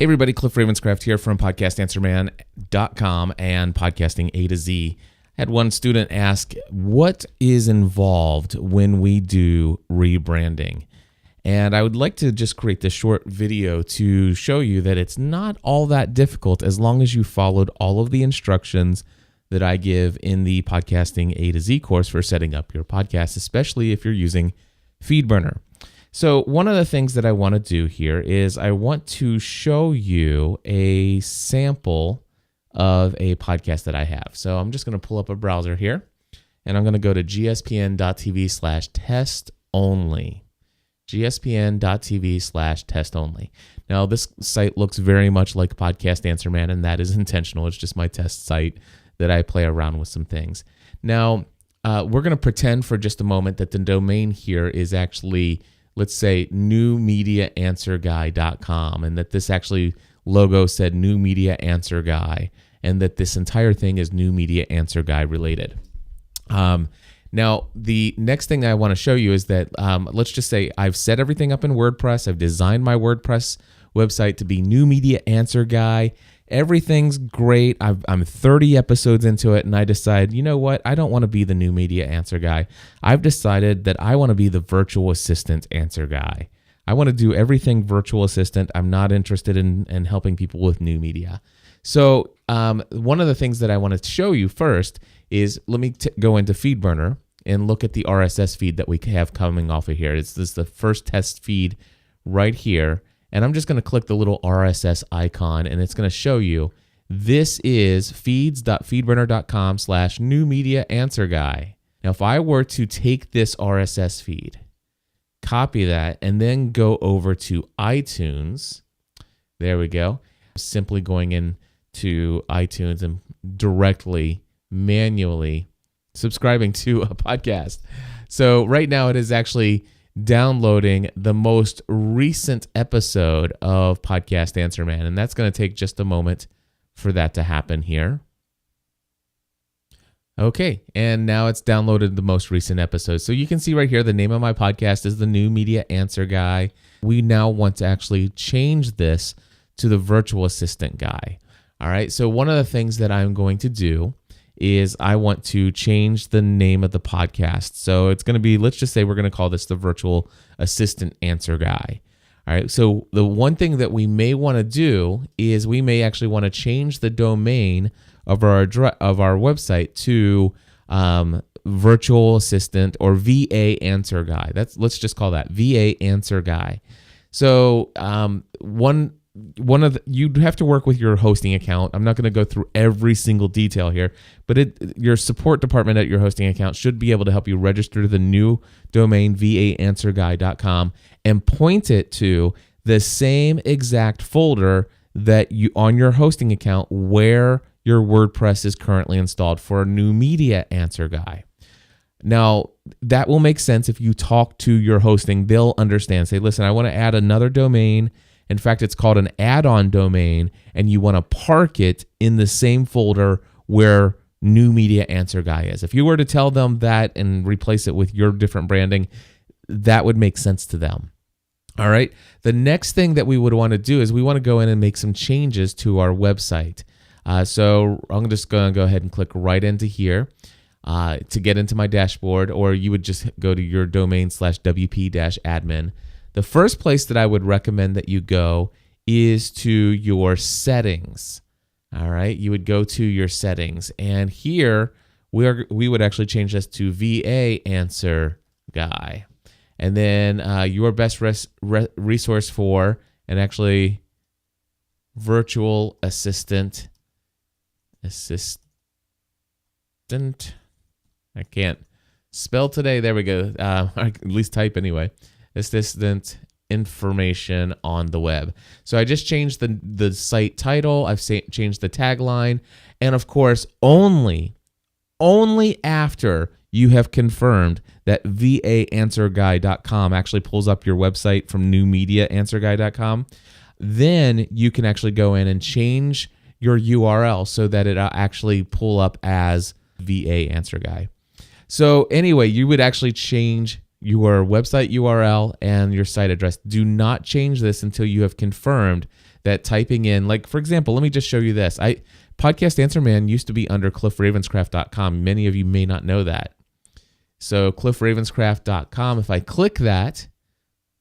Hey everybody, Cliff Ravenscraft here from podcastanswerman.com and Podcasting A to Z. I had one student ask, what is involved when we do rebranding? And I would like to just create this short video to show you that it's not all that difficult as long as you followed all of the instructions that I give in the Podcasting A to Z course for setting up your podcast, especially if you're using FeedBurner. So one of the things that I want to do here is I want to show you a sample of a podcast that I have. So I'm just going to pull up a browser here, and I'm going to go to gspn.tv/test only. gspn.tv/test only. Now, this site looks very much like Podcast Answer Man, and that is intentional. It's just my test site that I play around with some things. Now, we're going to pretend for just a moment that the domain here is actually, let's say, newmediaanswerguy.com, and that this actually logo said New Media Answer Guy, and that this entire thing is New Media Answer Guy related. Now, the next thing I want to show you is that, let's just say I've set everything up in WordPress. I've designed my WordPress website to be New Media Answer Guy. Everything's great. I'm 30 episodes into it, and I decide, you know what? I don't want to be the New Media Answer Guy. I've decided that I want to be the Virtual Assistant Answer Guy. I want to do everything virtual assistant. I'm not interested in helping people with new media. So one of the things that I want to show you first is, let me go into FeedBurner and look at the RSS feed that we have coming off of here. This is the first test feed right here. And I'm just going to click the little RSS icon, and it's going to show you this is feeds.feedburner.com/new media answer guy. Now, if I were to take this RSS feed, copy that, and then go over to iTunes, there we go. Simply going into iTunes and directly, manually subscribing to a podcast. So right now it is actually downloading the most recent episode of Podcast Answer Man, and that's going to take just a moment for that to happen here. Okay, and now it's downloaded the most recent episode. So you can see right here, the name of my podcast is the New Media Answer Guy. We now want to actually change this to the Virtual Assistant Guy. All right, so one of the things that I'm going to do is I want to change the name of the podcast. So it's going to be, let's just say we're going to call this the Virtual Assistant Answer Guy. All right, so the one thing that we may want to do is we may actually want to change the domain of our website to Virtual Assistant or VA Answer Guy. Let's just call that VA Answer Guy. So you'd have to work with your hosting account. I'm not going to go through every single detail here, but your support department at your hosting account should be able to help you register the new domain vaanswerguy.com and point it to the same exact folder that you on your hosting account where your WordPress is currently installed for a New Media Answer Guy. Now, that will make sense if you talk to your hosting. They'll understand. Say, listen, I want to add another domain. In fact, it's called an add-on domain, and you want to park it in the same folder where New Media Answer Guy is. If you were to tell them that and replace it with your different branding, that would make sense to them. All right. The next thing that we would want to do is we want to go in and make some changes to our website. So I'm just going to go ahead and click right into here to get into my dashboard, or you would just go to your domain/wp-admin. The first place that I would recommend that you go is to your settings. All right, you would go to your settings, and here we would actually change this to VA Answer Guy, and then your best resource for, and actually Virtual Assistant. I can't spell today. There we go. At least type anyway. Assistant information on the web. So I just changed the site title. I've changed the tagline, and of course, only after you have confirmed that vaanswerguy.com actually pulls up your website from newmediaanswerguy.com, then you can actually go in and change your URL so that it actually pull up as VA Answer Guy. So anyway, you would actually change your website URL and your site address. Do not change this until you have confirmed that typing in, like, for example, let me just show you this. Podcast Answer Man used to be under cliffravenscraft.com. Many of you may not know that. So cliffravenscraft.com, if I click that,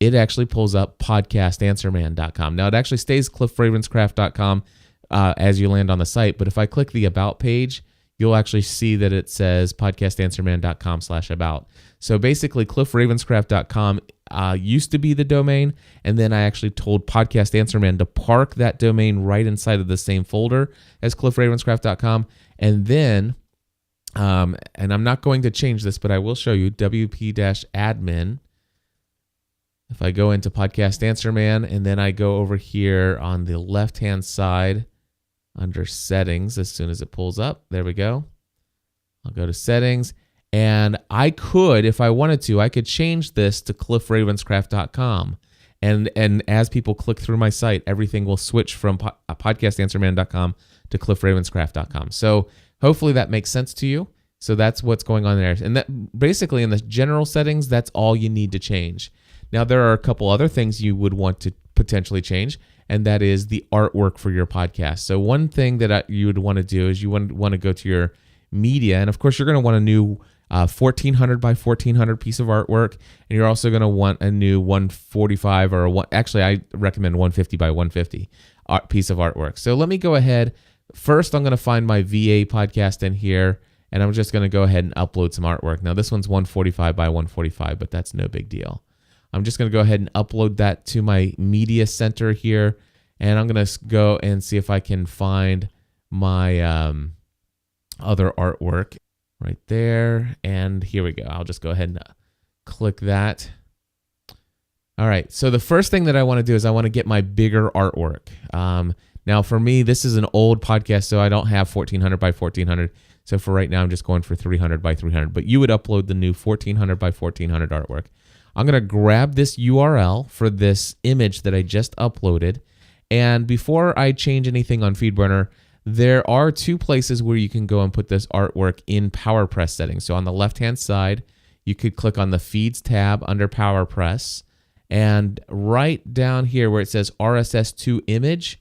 it actually pulls up podcastanswerman.com. Now, it actually stays cliffravenscraft.com as you land on the site, but if I click the About page, you'll actually see that it says podcastanswerman.com/about. So basically, cliffravenscraft.com used to be the domain, and then I actually told Podcast Answer Man to park that domain right inside of the same folder as cliffravenscraft.com, and then, and I'm not going to change this, but I will show you, WP-admin. If I go into Podcast Answer Man, and then I go over here on the left-hand side under Settings, as soon as it pulls up, there we go. I'll go to Settings, and I could, if I wanted to, I could change this to cliffravenscraft.com. And as people click through my site, everything will switch from podcastanswerman.com to cliffravenscraft.com. So hopefully that makes sense to you. So that's what's going on there. And that basically in the general settings, that's all you need to change. Now, there are a couple other things you would want to potentially change, and that is the artwork for your podcast. So one thing that you would want to do is you want to go to your media, and of course, you're going to want a new 1400 by 1400 piece of artwork, and you're also going to want a new 145 actually, I recommend 150 by 150 piece of artwork. So let me go ahead. First, I'm going to find my VA podcast in here, and I'm just going to go ahead and upload some artwork. Now, this one's 145 by 145, but that's no big deal. I'm just going to go ahead and upload that to my media center here, and I'm going to go and see if I can find my other artwork right there, and here we go. I'll just go ahead and click that. All right, so the first thing that I want to do is I want to get my bigger artwork. Now, for me, this is an old podcast, so I don't have 1400 by 1400. So for right now, I'm just going for 300 by 300, but you would upload the new 1400 by 1400 artwork. I'm going to grab this URL for this image that I just uploaded. And before I change anything on FeedBurner, there are two places where you can go and put this artwork in PowerPress settings. So on the left-hand side, you could click on the Feeds tab under PowerPress. And right down here where it says RSS2 image,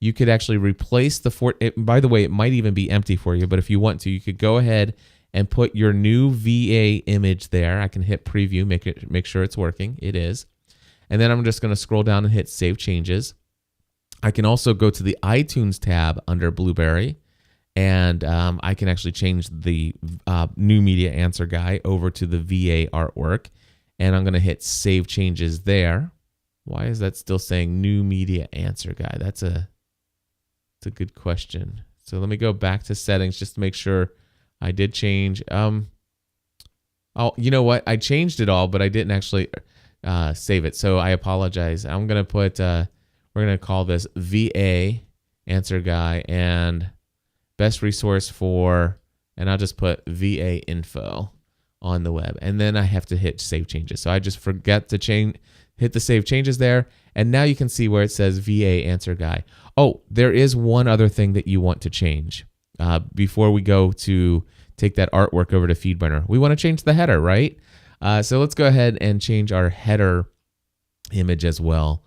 you could actually replace the by the way, it might even be empty for you, but if you want to, you could go ahead and put your new VA image there. I can hit preview, make sure it's working. It is. And then I'm just going to scroll down and hit Save Changes. I can also go to the iTunes tab under Blueberry, and I can actually change the new media answer guy over to the VA artwork. And I'm going to hit Save Changes there. Why is that still saying new media answer guy? That's a good question. So let me go back to settings just to make sure I did change. Oh, you know what? I changed it all, but I didn't actually save it. So I apologize. I'm going to put, we're going to call this VA answer guy and best resource for, and I'll just put VA info on the web. And then I have to hit save changes. So I just forget to hit the save changes there. And now you can see where it says VA answer guy. Oh, there is one other thing that you want to change. Before we go to take that artwork over to FeedBurner. We want to change the header, right? So let's go ahead and change our header image as well.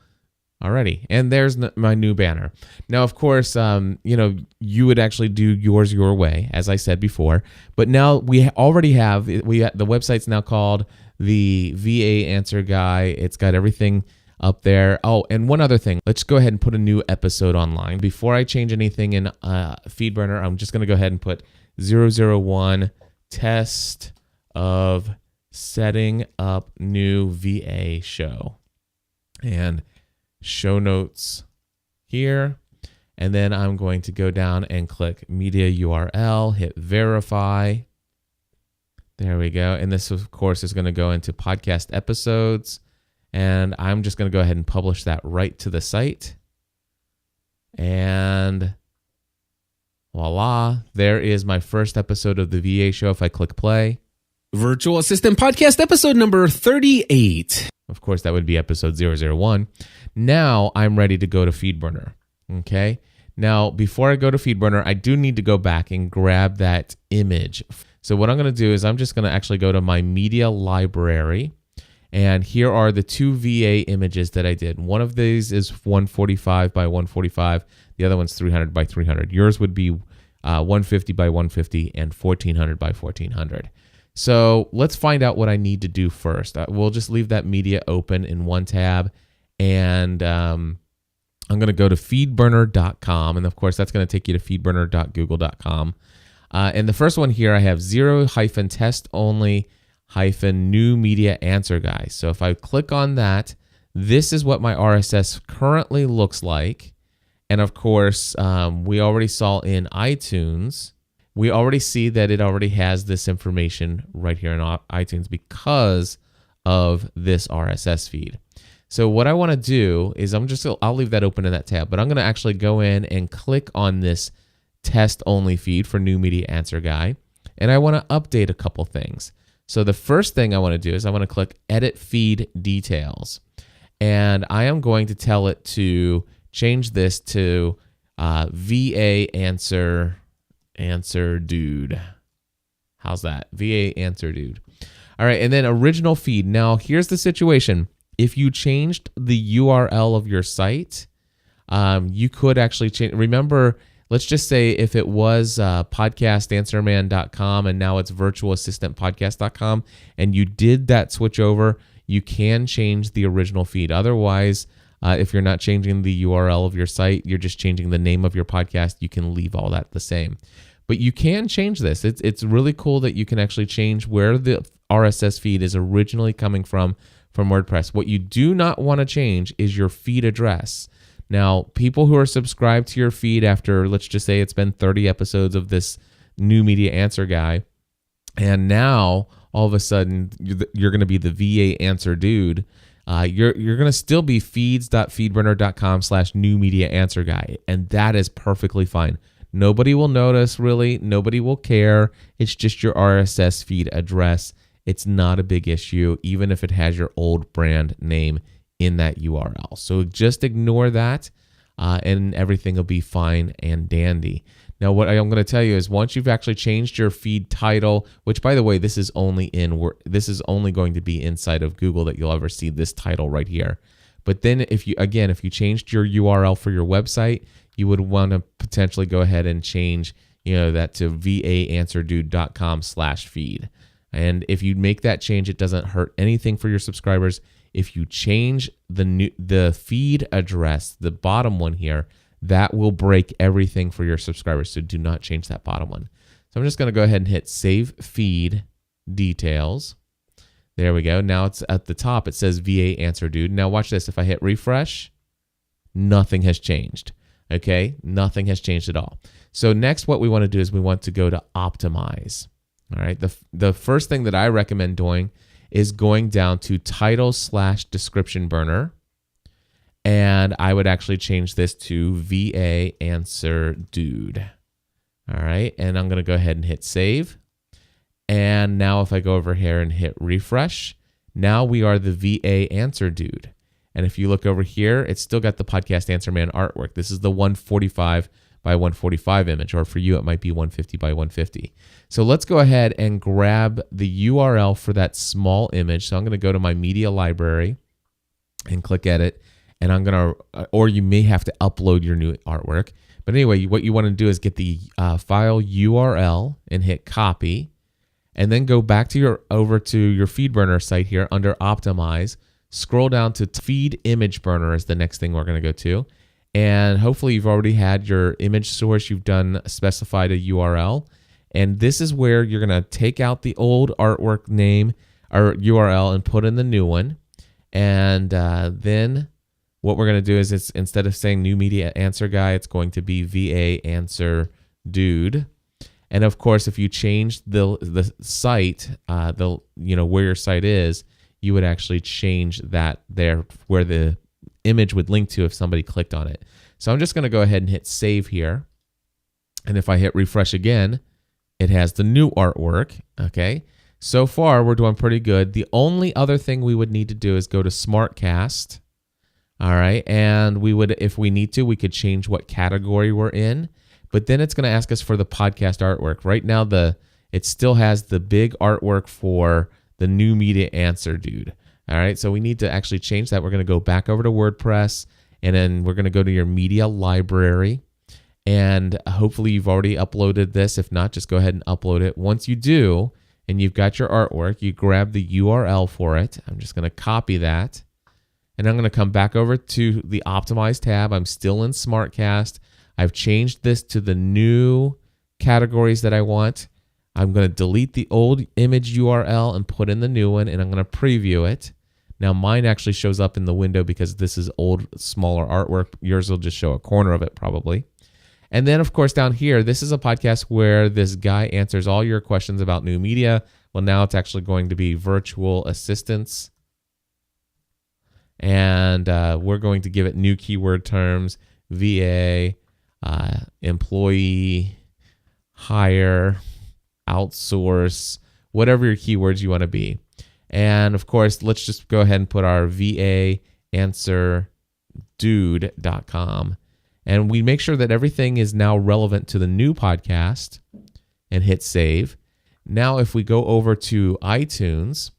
Alrighty, and there's my new banner. Now, of course, you would actually do yours your way, as I said before. But now we already have, the website's now called the VA Answer Guy. It's got everything up there. Oh, and one other thing. Let's go ahead and put a new episode online. Before I change anything in FeedBurner, I'm just going to go ahead and put 001 test of setting up new VA show. And show notes here. And then I'm going to go down and click media URL, hit verify. There we go. And this, of course, is going to go into podcast episodes. And I'm just going to go ahead and publish that right to the site. And voila, there is my first episode of the VA show if I click play. Virtual Assistant Podcast episode number 38. Of course, that would be episode 001. Now I'm ready to go to FeedBurner. Okay. Now, before I go to FeedBurner, I do need to go back and grab that image. So what I'm going to do is I'm just going to actually go to my media library. And here are the two VA images that I did. One of these is 145 by 145. The other one's 300 by 300. Yours would be 150 by 150 and 1400 by 1400. So let's find out what I need to do first. We'll just leave that media open in one tab. And I'm going to go to feedburner.com. And of course, that's going to take you to feedburner.google.com. And the first one here, I have 0-test only new media answer guy. So if I click on that, this is what my RSS currently looks like. And of course, we already saw in iTunes, we already see that it already has this information right here in iTunes because of this RSS feed. So what I want to do is I'll leave that open in that tab, but I'm going to actually go in and click on this test only feed for new media answer guy. And I want to update a couple things. So the first thing I want to do is I want to click edit feed details. And I am going to tell it to change this to VA answer dude. How's that? VA answer dude. All right. And then original feed. Now here's the situation. If you changed the URL of your site, you could actually change. Remember, let's just say if it was podcastanswerman.com and now it's virtualassistantpodcast.com and you did that switch over, you can change the original feed. Otherwise, if you're not changing the URL of your site, you're just changing the name of your podcast, you can leave all that the same. But you can change this. It's really cool that you can actually change where the RSS feed is originally coming from WordPress. What you do not want to change is your feed address. Now, people who are subscribed to your feed after, let's just say it's been 30 episodes of this new media answer guy, and now all of a sudden you're going to be the VA answer dude, you're going to still be feeds.feedburner.com/new media answer guy, and that is perfectly fine. Nobody will notice, really. Nobody will care. It's just your RSS feed address. It's not a big issue, even if it has your old brand name in that URL. So just ignore that, and everything will be fine and dandy. Now, what I'm going to tell you is once you've actually changed your feed title, which, by the way, this is only going to be inside of Google that you'll ever see this title right here. But then if you changed your URL for your website, you would want to potentially go ahead and change, that to vaanswerdude.com/feed. And if you make that change, it doesn't hurt anything for your subscribers. If you change the feed address, the bottom one here, that will break everything for your subscribers. So do not change that bottom one. So I'm just going to go ahead and hit Save Feed Details. There we go. Now it's at the top. It says VA Answer Dude. Now watch this. If I hit refresh, nothing has changed. Okay? Nothing has changed at all. So next what we want to do is we want to go to Optimize. All right. The first thing that I recommend doing is going down to title/description burner. And I would actually change this to VA Answer Dude. All right. And I'm going to go ahead and hit save. And now if I go over here and hit refresh, now we are the VA Answer Dude. And if you look over here, it's still got the Podcast Answer Man artwork. This is the 145 by 145 image, or for you, it might be 150 by 150. So let's go ahead and grab the URL for that small image. So I'm going to go to my media library and click edit. And I'm going to, or you may have to upload your new artwork. But anyway, what you want to do is get the file URL and hit copy. And then go back to over to your FeedBurner site here under Optimize. Scroll down to Feed Image Burner is the next thing we're going to go to. And hopefully you've already had your image source. You've specified a URL. And this is where you're going to take out the old artwork name or URL and put in the new one. And then what we're going to do is instead of saying New Media Answer Guy, it's going to be VA Answer Dude. And of course, if you change the site, where your site is, you would actually change that there where the image would link to if somebody clicked on it. So I'm just going to go ahead and hit save here. And if I hit refresh again, it has the new artwork. Okay. So far, we're doing pretty good. The only other thing we would need to do is go to SmartCast. All right. And we would, if we need to, we could change what category we're in. But then it's going to ask us for the podcast artwork. Right now, it still has the big artwork for the New Media Answer Dude. All right, so we need to actually change that. We're going to go back over to WordPress, and then we're going to go to your media library. And hopefully you've already uploaded this. If not, just go ahead and upload it. Once you do, and you've got your artwork, you grab the URL for it. I'm just going to copy that. And I'm going to come back over to the Optimize tab. I'm still in SmartCast. I've changed this to the new categories that I want. I'm going to delete the old image URL and put in the new one, and I'm going to preview it. Now mine actually shows up in the window because this is old, smaller artwork. Yours will just show a corner of it probably. And then, of course, down here, this is a podcast where this guy answers all your questions about new media. Well, now it's actually going to be virtual assistants. And we're going to give it new keyword terms, VA, employee, hire, outsource, whatever your keywords you want to be. And, of course, let's just go ahead and put our VA answer dude.com. And we make sure that everything is now relevant to the new podcast and hit save. Now, if we go over to iTunes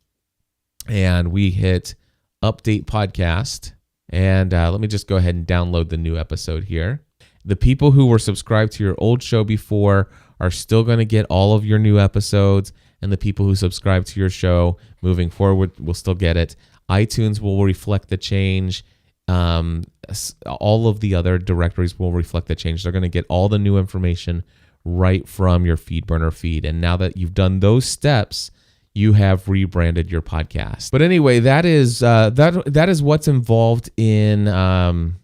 and we hit update podcast, and let me just go ahead and download the new episode here. The people who were subscribed to your old show before are still going to get all of your new episodes, and the people who subscribe to your show moving forward will still get it. iTunes will reflect the change. All of the other directories will reflect the change. They're going to get all the new information right from your FeedBurner feed. And now that you've done those steps, you have rebranded your podcast. But anyway, that is what's involved in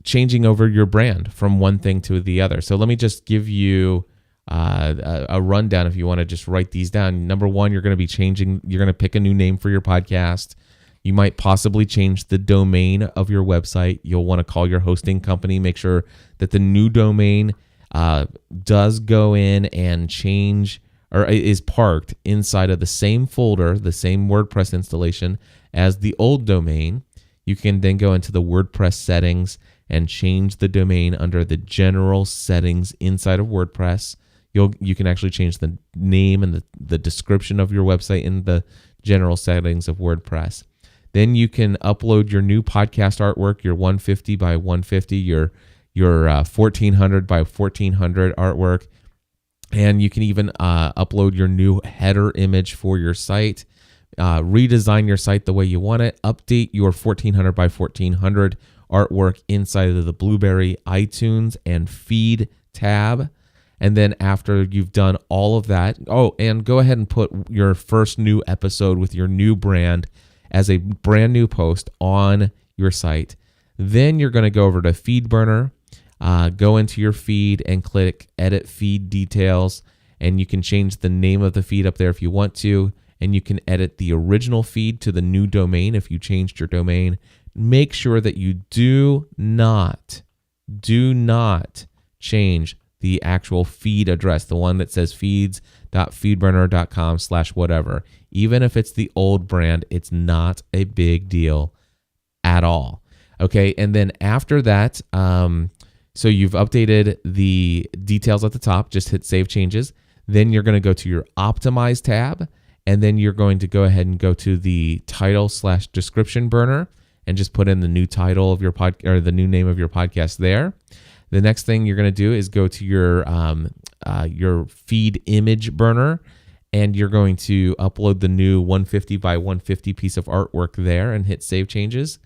changing over your brand from one thing to the other. So let me just give you a rundown if you want to just write these down. Number one, you're going to pick a new name for your podcast. You might possibly change the domain of your website. You'll want to call your hosting company. Make sure that the new domain does go in and change or is parked inside of the same folder, the same WordPress installation as the old domain. You can then go into the WordPress settings and change the domain under the general settings inside of WordPress. You can actually change the name and the description of your website in the general settings of WordPress. Then you can upload your new podcast artwork, your 150 by 150, your 1400 by 1400 artwork. And you can even upload your new header image for your site, redesign your site the way you want it, update your 1400 by 1400 artwork inside of the Blueberry iTunes and feed tab. And then after you've done all of that, and go ahead and put your first new episode with your new brand as a brand new post on your site. Then you're going to go over to FeedBurner, go into your feed and click Edit Feed Details, and you can change the name of the feed up there if you want to, and you can edit the original feed to the new domain if you changed your domain. Make sure that you do not change the actual feed address, the one that says feeds.feedburner.com/whatever. Even if it's the old brand, it's not a big deal at all. Okay, and then after that, so you've updated the details at the top, just hit Save Changes. Then you're going to go to your Optimize tab, and then you're going to go ahead and go to the title/description burner and just put in the new title of your or the new name of your podcast there. The next thing you're going to do is go to your feed image burner, and you're going to upload the new 150 by 150 piece of artwork there and hit Save Changes.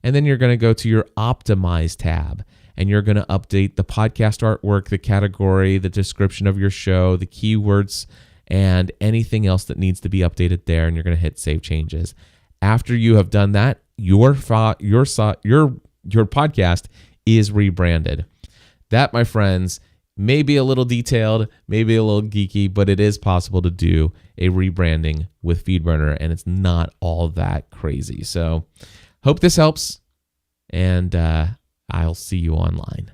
And then you're going to go to your Optimize tab, and you're going to update the podcast artwork, the category, the description of your show, the keywords, and anything else that needs to be updated there, and you're going to hit Save Changes. After you have done that, your podcast is rebranded. That, my friends, may be a little detailed, maybe a little geeky, but it is possible to do a rebranding with FeedBurner, and it's not all that crazy. So hope this helps, and I'll see you online.